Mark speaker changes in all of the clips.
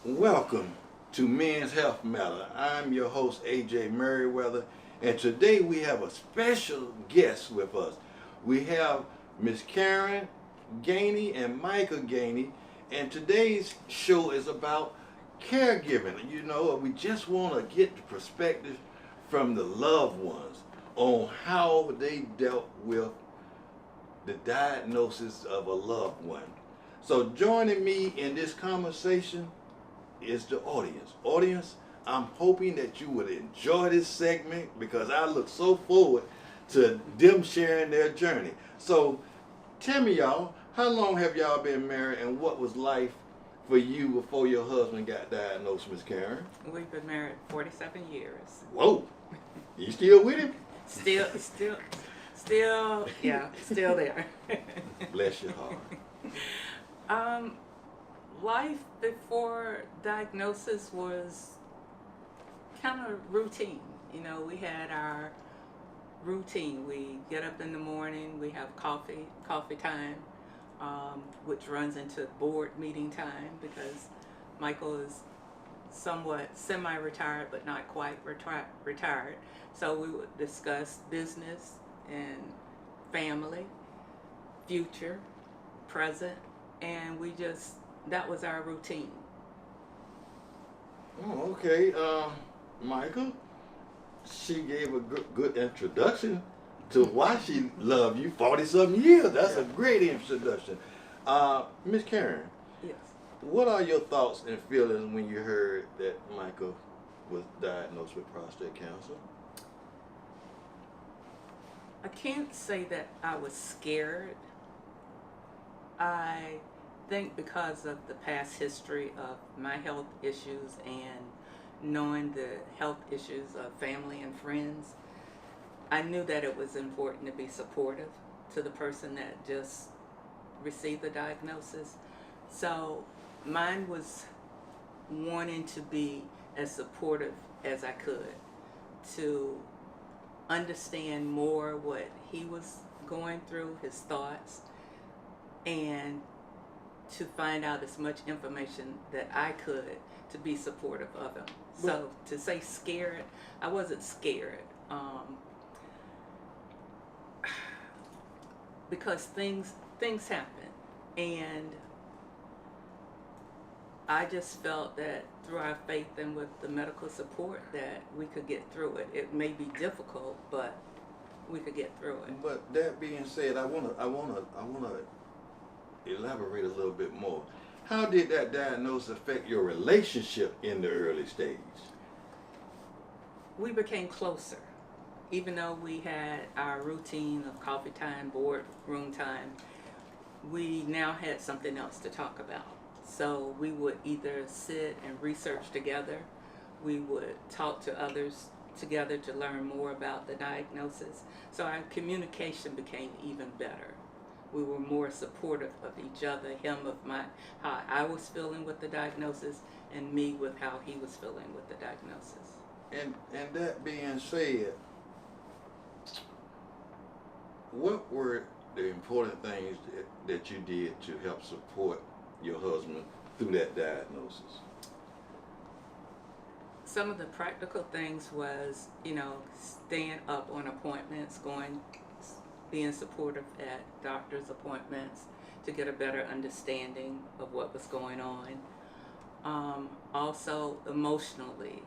Speaker 1: Welcome to Men's Health Matter. I'm your host, AJ Merriweather, and today we have a special guest with us. We have Miss Karen Gainey and Michael Gainey, and today's show is about caregiving. We just want to get the perspective from the loved ones on how they dealt with the diagnosis of a loved one. So joining me in this conversation is the audience. Audience, I'm hoping that you would enjoy this segment because I look so forward to them sharing their journey. So tell me, y'all, how long have y'all been married and what was life for you before your husband got diagnosed, Miss Karen?
Speaker 2: We've been married 47 years.
Speaker 1: Whoa, you still with him?
Speaker 2: Still there.
Speaker 1: Bless your heart.
Speaker 2: Life before diagnosis was kind of routine. We had our routine. We get up in the morning, we have coffee time, which runs into board meeting time because Michael is somewhat semi-retired but not quite retired. So we would discuss business and family, future, present, and that was our routine.
Speaker 1: Oh, okay. Michael, she gave a good introduction to why she loved you 40-something years. That's a great introduction. Miss Karen,
Speaker 2: Yes.
Speaker 1: what are your thoughts and feelings when you heard that Michael was diagnosed with prostate cancer?
Speaker 2: I can't say that I was scared. I think because of the past history of my health issues and knowing the health issues of family and friends, I knew that it was important to be supportive to the person that just received the diagnosis. So mine was wanting to be as supportive as I could to understand more what he was going through, his thoughts, and to find out as much information that I could to be supportive of him. So to say scared, I wasn't scared because things happen, and I just felt that through our faith and with the medical support that we could get through it. It may be difficult, but we could get through it.
Speaker 1: But that being said, I wanna elaborate a little bit more. How did that diagnosis affect your relationship in the early stage?
Speaker 2: We became closer. Even though we had our routine of coffee time, boardroom time, we now had something else to talk about. So we would either sit and research together, we would talk to others together to learn more about the diagnosis. So our communication became even better. We were more supportive of each other, him of how I was feeling with the diagnosis, and me with how he was feeling with the diagnosis.
Speaker 1: And that being said, what were the important things that you did to help support your husband through that diagnosis?
Speaker 2: Some of the practical things was, staying up on appointments, being supportive at doctor's appointments to get a better understanding of what was going on. Also emotionally,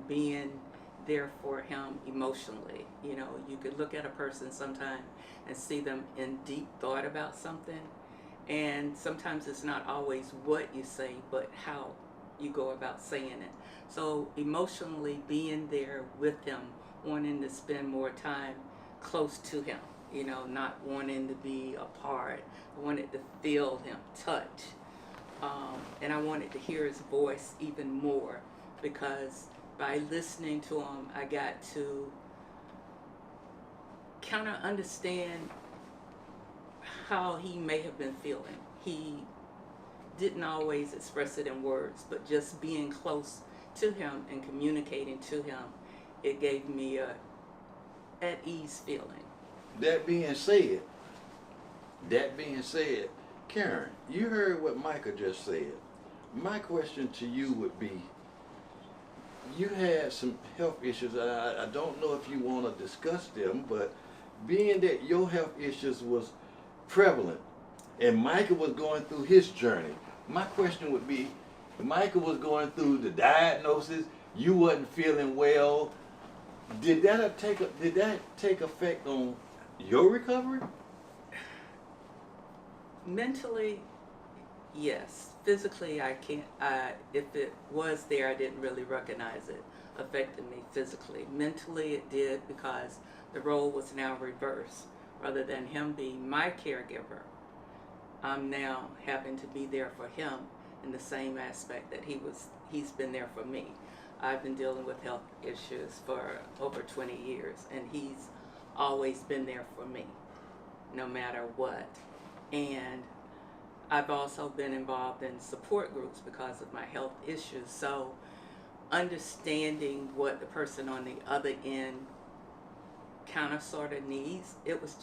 Speaker 2: being there for him emotionally. You could look at a person sometime and see them in deep thought about something, and sometimes it's not always what you say, but how you go about saying it. So emotionally being there with him, wanting to spend more time close to him, not wanting to be apart. I wanted to feel him, touch. And I wanted to hear his voice even more because by listening to him, I got to kind of understand how he may have been feeling. He didn't always express it in words, but just being close to him and communicating to him, it gave me a at ease feeling.
Speaker 1: That being said, Karen, you heard what Micah just said. My question to you would be, you had some health issues. I don't know if you want to discuss them, but being that your health issues was prevalent and Michael was going through his journey, my question would be, Michael was going through the diagnosis, you wasn't feeling well. Did that take effect on your recovery?
Speaker 2: Mentally, yes. Physically, I can't. If it was there, I didn't really recognize it affecting me physically. Mentally, it did, because the role was now reversed. Rather than him being my caregiver, I'm now having to be there for him in the same aspect that he's been there for me. I've been dealing with health issues for over 20 years, and he's always been there for me, no matter what. And I've also been involved in support groups because of my health issues. So understanding what the person on the other end kind of sort of needs, it was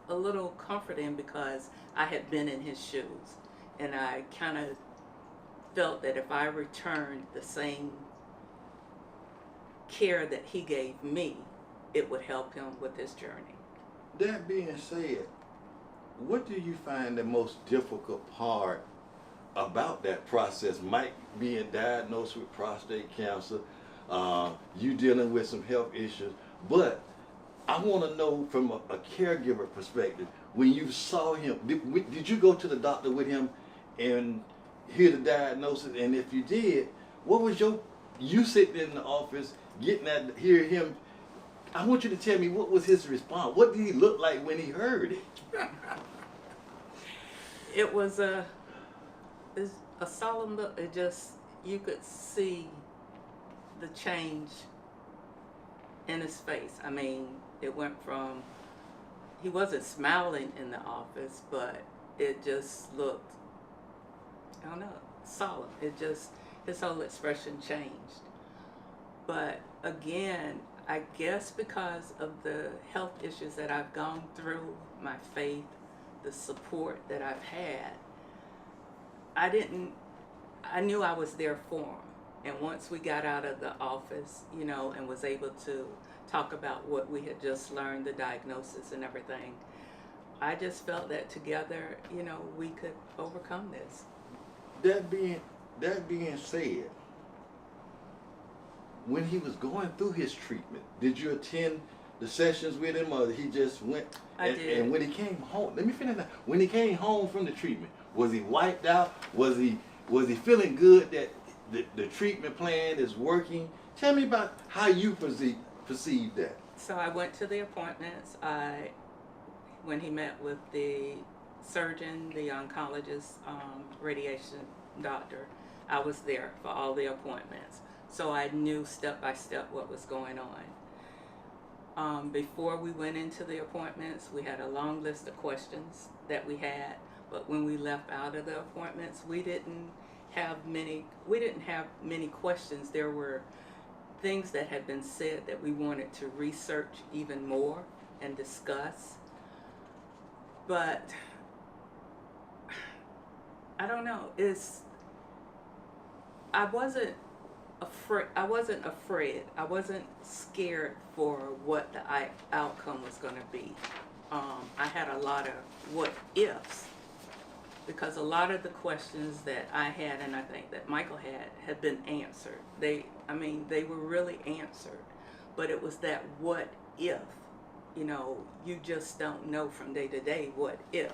Speaker 2: a little comforting, because I had been in his shoes, and I kind of felt that if I returned the same care that he gave me, it would help him with his journey.
Speaker 1: That being said, what do you find the most difficult part about that process? Mike being diagnosed with prostate cancer, you dealing with some health issues, but I want to know from a caregiver perspective, when you saw him, did you go to the doctor with him and hear the diagnosis? And if you did, what was you sitting in the office getting that, hear him, I want you to tell me, what was his response? What did he look like when he heard it?
Speaker 2: It was a solemn look. It just, you could see the change in his face. I mean, it went from, he wasn't smiling in the office, but it just looked, I don't know, solemn. It just, his whole expression changed. But again, I guess because of the health issues that I've gone through, my faith, the support that I've had, I knew I was there for him. And once we got out of the office, and was able to talk about what we had just learned, the diagnosis and everything, I just felt that together, we could overcome this.
Speaker 1: That being said, when he was going through his treatment, did you attend the sessions with him, or he just went?
Speaker 2: I did.
Speaker 1: And when he came home, let me finish that. When he came home from the treatment, was he wiped out? Was he feeling good that the treatment plan is working? Tell me about how you perceived that.
Speaker 2: So I went to the appointments. When he met with the surgeon, the oncologist, radiation doctor, I was there for all the appointments. So I knew step by step what was going on. Before we went into the appointments, we had a long list of questions that we had, but when we left out of the appointments, we didn't have many questions. There were things that had been said that we wanted to research even more and discuss. But I don't know, I wasn't afraid. I wasn't scared for what the outcome was going to be. I had a lot of what ifs, because a lot of the questions that I had, and I think that Michael had been answered. They were really answered, but it was that what if. You just don't know from day to day what if.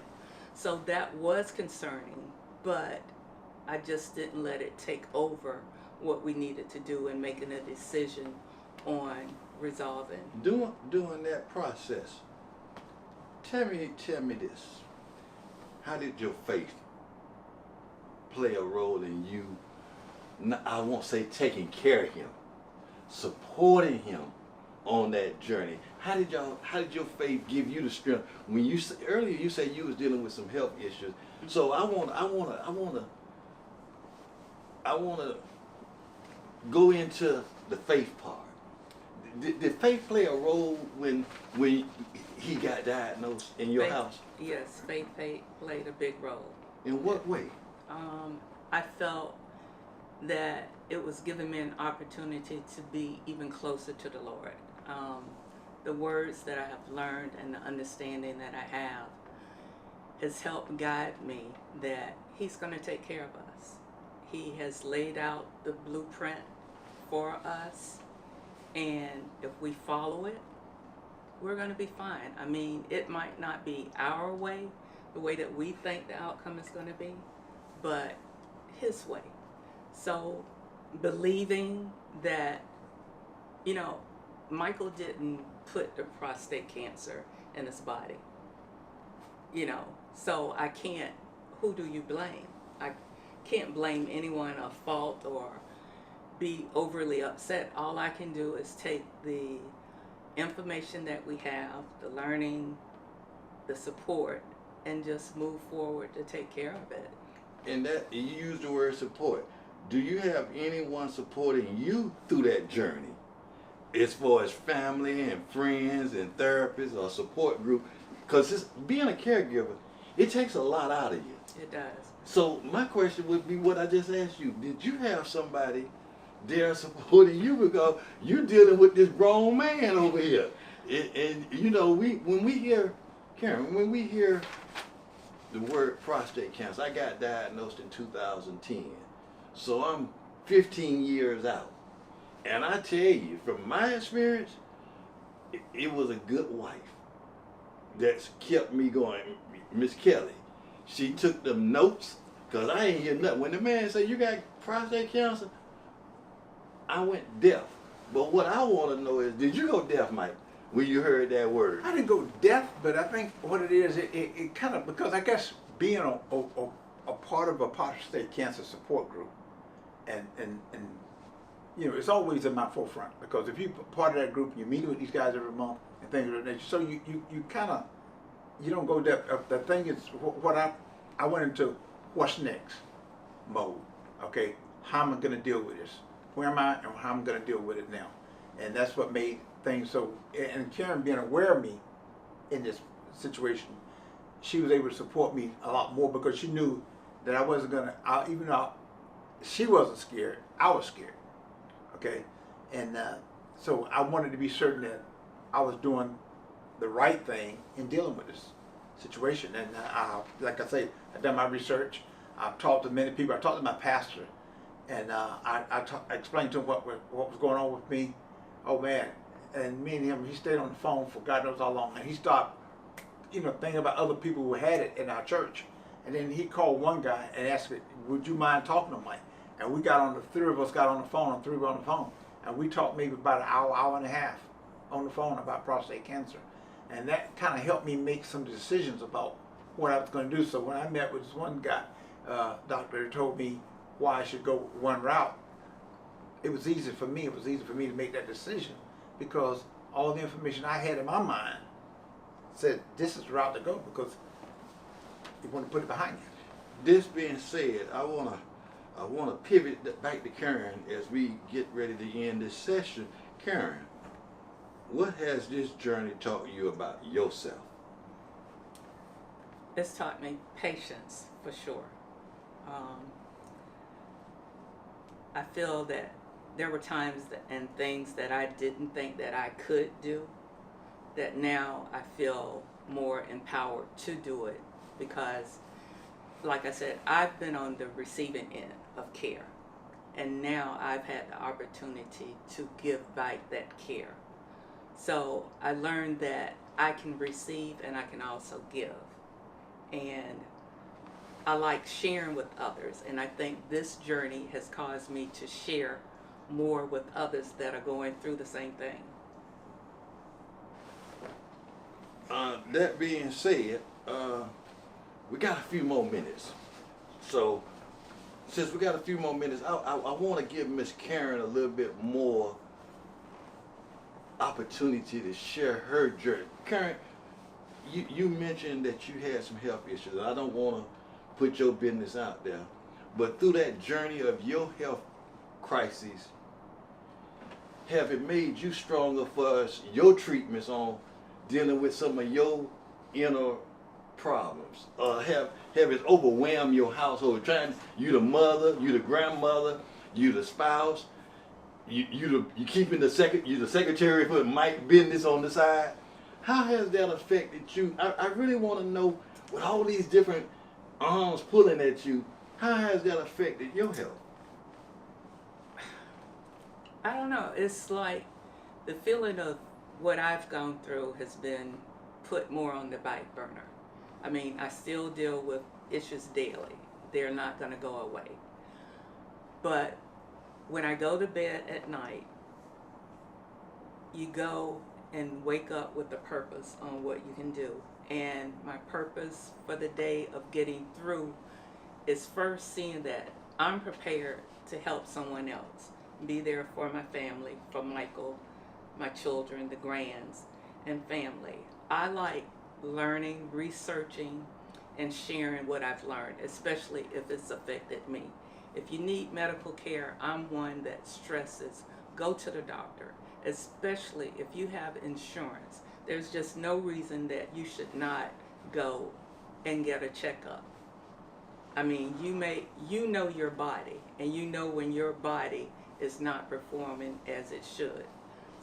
Speaker 2: So that was concerning, but I just didn't let it take over what we needed to do in making a decision on resolving.
Speaker 1: During that process, tell me this. How did your faith play a role in you, I won't say taking care of him, supporting him on that journey? How did your faith give you the strength? When earlier you said you was dealing with some health issues. So I wanna go into the faith part. Did faith play a role when he got diagnosed in your house?
Speaker 2: Yes, faith played a big role.
Speaker 1: In what way?
Speaker 2: I felt that it was giving me an opportunity to be even closer to the Lord. The words that I have learned and the understanding that I have has helped guide me that He's going to take care of us. He has laid out the blueprint for us, and if we follow it, we're going to be fine. I mean, it might not be our way, the way that we think the outcome is going to be, but His way. So believing that, you know, Michael didn't put the prostate cancer in his body, you know, so I can't, who do you blame? I can't blame anyone or fault or be overly upset. All I can do is take the information that we have, the learning, the support, and just move forward to take care of it.
Speaker 1: And that, you use the word support. Do you have anyone supporting you through that journey? As far as family and friends and therapists or support group? Because being a caregiver, it takes a lot out of you.
Speaker 2: It does.
Speaker 1: So my question would be what I just asked you. Did you have somebody there supporting you, because you're dealing with this grown man over here? And you know, when we hear, Karen, when we hear the word prostate cancer, I got diagnosed in 2010. So I'm 15 years out. And I tell you, from my experience, it was a good wife that's kept me going. Miss Kelly, she took them notes, because I ain't hear nothing. When the man said, you got prostate cancer, I went deaf. But what I want to know is, did you go deaf, Mike, when you heard that word?
Speaker 3: I didn't go deaf, but I think what it is, it kind of, because I guess being a part of a prostate cancer support group, and you know, it's always in my forefront, because if you're part of that group, you meet with these guys every month and things like that, so you kind of, you don't go deaf. The thing is, what I went into what's next mode. Okay, how am I going to deal with this? Where am I, and how am I going to deal with it now? And that's what made things so. And Karen being aware of me in this situation, she was able to support me a lot more, because she knew that I wasn't going to, even though she wasn't scared, I was scared. Okay, and so I wanted to be certain that I was doing the right thing in dealing with this situation. And like I say, I've done my research. I've talked to many people. I talked to my pastor, and I explained to him what was going on with me. Oh man! And me and him, he stayed on the phone for God knows how long, and he started, you know, thinking about other people who had it in our church. And then he called one guy and asked me, "Would you mind talking to Mike?" And we got on the three of us got on the phone, and three were on the phone, and we talked maybe about an hour and a half on the phone about prostate cancer. And that kind of helped me make some decisions about what I was going to do. So when I met with this one guy, doctor, who told me why I should go one route, it was easy for me. It was easy for me to make that decision, because all the information I had in my mind said this is the route to go, because you want to put it behind you.
Speaker 1: This being said, I wanna pivot back to Karen as we get ready to end this session. Karen, what has this journey taught you about yourself?
Speaker 2: It's taught me patience, for sure. I feel that there were times and things that I didn't think that I could do, that now I feel more empowered to do it, because, like I said, I've been on the receiving end of care, and now I've had the opportunity to give back that care. So I learned that I can receive and I can also give. And I like sharing with others. And I think this journey has caused me to share more with others that are going through the same thing.
Speaker 1: That being said, we got a few more minutes. So since we got a few more minutes, I want to give Miss Karen a little bit more opportunity to share her journey. Karen, you mentioned that you had some health issues. I don't want to put your business out there, but through that journey of your health crises, have it made you stronger for your treatments on dealing with some of your inner problems, have it overwhelm your household. You the mother, you the grandmother, you the spouse, you keeping the secretary for Mike business on the side. How has that affected you? I really want to know, with all these different arms pulling at you, how has that affected your health?
Speaker 2: I don't know. It's like the feeling of what I've gone through has been put more on the back burner. I mean, I still deal with issues daily. They're not going to go away. But when I go to bed at night, you go and wake up with a purpose on what you can do. And my purpose for the day of getting through is first seeing that I'm prepared to help someone else. Be there for my family, for Michael, my children, the grands, and family. I like learning, researching, and sharing what I've learned, especially if it's affected me. If you need medical care, I'm one that stresses, go to the doctor, especially if you have insurance. There's just no reason that you should not go and get a checkup. I mean, you know your body, and you know when your body is not performing as it should.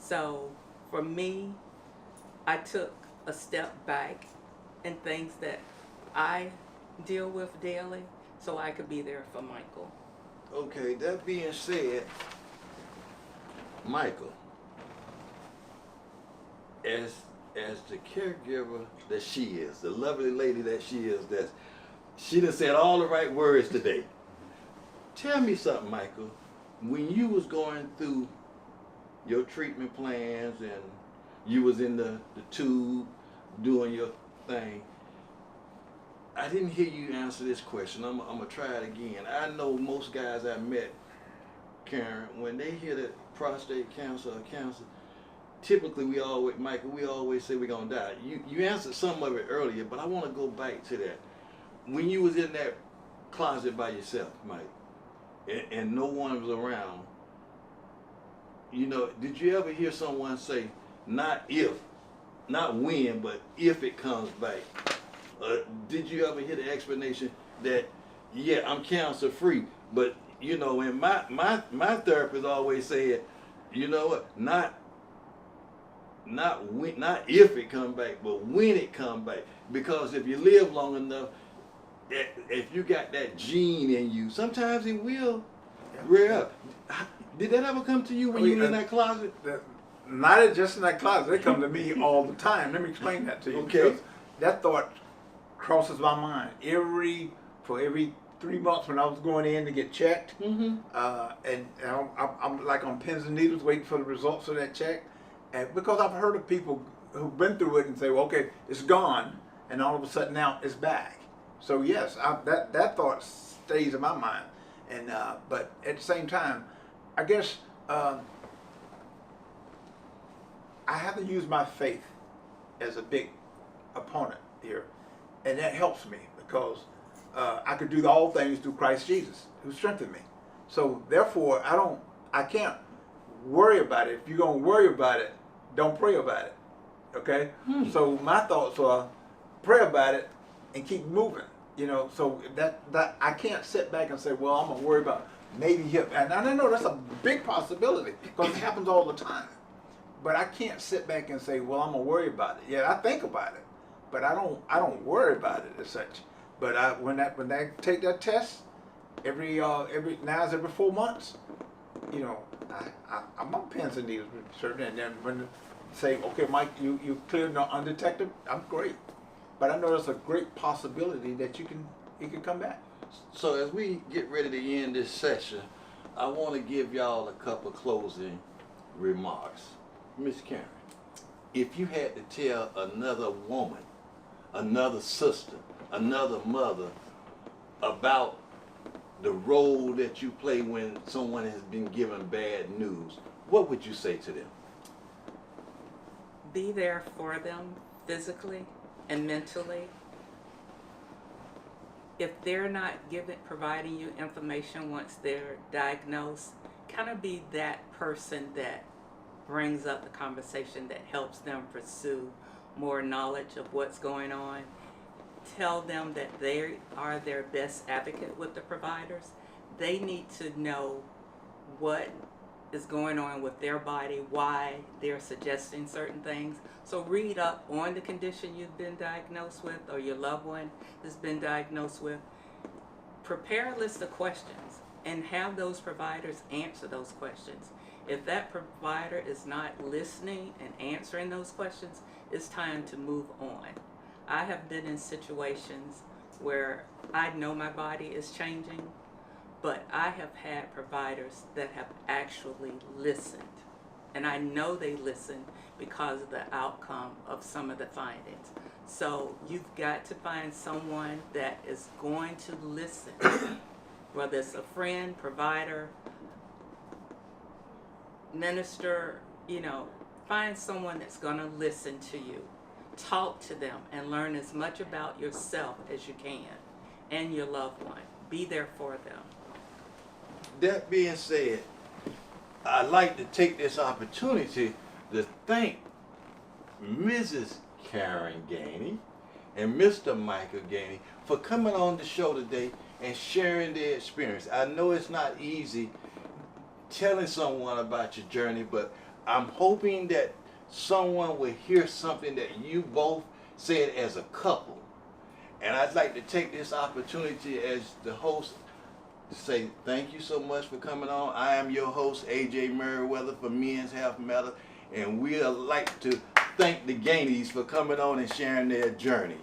Speaker 2: So for me, I took a step back in things that I deal with daily so I could be there for Michael.
Speaker 1: Okay, that being said, Michael, as the caregiver that she is, the lovely lady that she is, she done said all the right words today. Tell me something, Michael. When you was going through your treatment plans and you was in the tube doing your thing, I didn't hear you answer this question. I'm gonna try it again. I know most guys I met, Karen, when they hear that prostate cancer or cancer, typically we always say we're gonna die. You answered some of it earlier, but I want to go back to that. When you was in that closet by yourself, Mike, and no one was around, you know, did you ever hear someone say, not if, not when, but if it comes back? Did you ever hear the explanation that, yeah, I'm cancer free, but you know, and my therapist always said, you know what, not if it come back, but when it come back, because if you live long enough, if you got that gene in you, sometimes it will rear up. Did that ever come to you when you were in that closet?
Speaker 3: Not just in that closet. They come to me all the time. Let me explain that to you.
Speaker 1: Okay.
Speaker 3: Because that thought crosses my mind for every 3 months when I was going in to get checked.
Speaker 1: Mm-hmm.
Speaker 3: And I'm like on pins and needles waiting for the results of that check. And because I've heard of people who've been through it and say, well, okay, it's gone, and all of a sudden now it's back. So yes, that thought stays in my mind. And but at the same time, I guess I have to use my faith as a big opponent here, and that helps me because I could do all things through Christ Jesus, who strengthened me. So therefore, I can't worry about it. If you're gonna worry about it, don't pray about it. Okay? So my thoughts are pray about it and keep moving. You know, so that I can't sit back and say, well, I'm gonna worry about maybe hip. And I know that's a big possibility because it happens all the time. But I can't sit back and say, well, I'm gonna worry about it. Yeah, I think about it, but I don't worry about it as such. But when I take that test every 4 months, you know, I'm on pins and needles certain. And then when they say, okay, Mike, you cleared undetected, I'm great. But I know there's a great possibility that it can come back.
Speaker 1: So as we get ready to end this session, I want to give y'all a couple closing remarks. Miss Karen, if you had to tell another woman, another sister, another mother about the role that you play when someone has been given bad news, what would you say to them?
Speaker 2: Be there for them physically and mentally. If they're not providing you information once they're diagnosed, kind of be that person that brings up the conversation that helps them pursue more knowledge of what's going on. tell them that they are their best advocate with the providers. They need to know what is going on with their body, why they're suggesting certain things. So read up on the condition you've been diagnosed with or your loved one has been diagnosed with. Prepare a list of questions and have those providers answer those questions. If that provider is not listening and answering those questions, it's time to move on. I have been in situations where I know my body is changing, but I have had providers that have actually listened. And I know they listened because of the outcome of some of the findings. So you've got to find someone that is going to listen, whether it's a friend, provider, minister, find someone that's going to listen to you. Talk to them and learn as much about yourself as you can and your loved one. Be there for them.
Speaker 1: That being said, I'd like to take this opportunity to thank Mrs. Karen Gainey and Mr. Michael Gainey for coming on the show today and sharing their experience. I know it's not easy telling someone about your journey, but I'm hoping that someone will hear something that you both said as a couple. And I'd like to take this opportunity as the host to say thank you so much for coming on. I am your host, AJ Merriweather for Men's Health Matter, and we'd like to thank the Gaineys for coming on and sharing their journey.